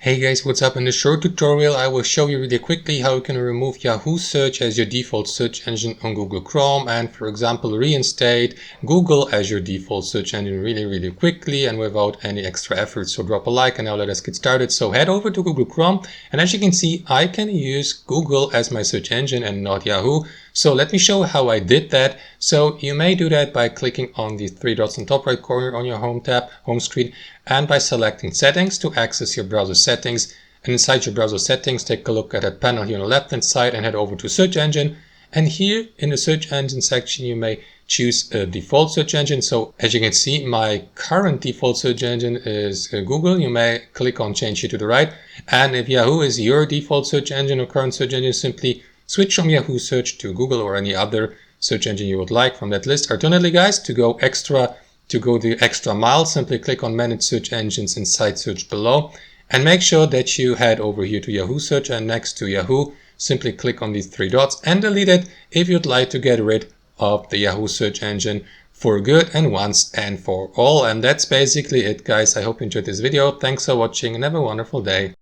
Hey guys, what's up? In this short tutorial I will show you really quickly how you can remove Yahoo search as your default search engine on Google Chrome and, for example, reinstate Google as your default search engine really quickly and without any extra effort. So drop a like and now let us get started. So head over to Google Chrome, and as you can see I can use Google as my search engine and not Yahoo. So let me show how I did that. So you may do that by clicking on the three dots in top right corner on your home screen, and by selecting settings to access your browser settings. And inside your browser settings, take a look at that panel here on the left hand side and head over to search engine. And here in the search engine section, you may choose a default search engine. So as you can see, my current default search engine is Google. You may click on change here to the right. And if Yahoo is your default search engine or current search engine, simply switch from Yahoo search to Google or any other search engine you would like from that list. Alternatively, guys, to go the extra mile, simply click on manage search engines and site search below, and make sure that you head over here to Yahoo search, and next to Yahoo simply click on these three dots and delete it if you'd like to get rid of the Yahoo search engine for good and once and for all. And that's basically it, guys. I hope you enjoyed this video. Thanks for watching and have a wonderful day.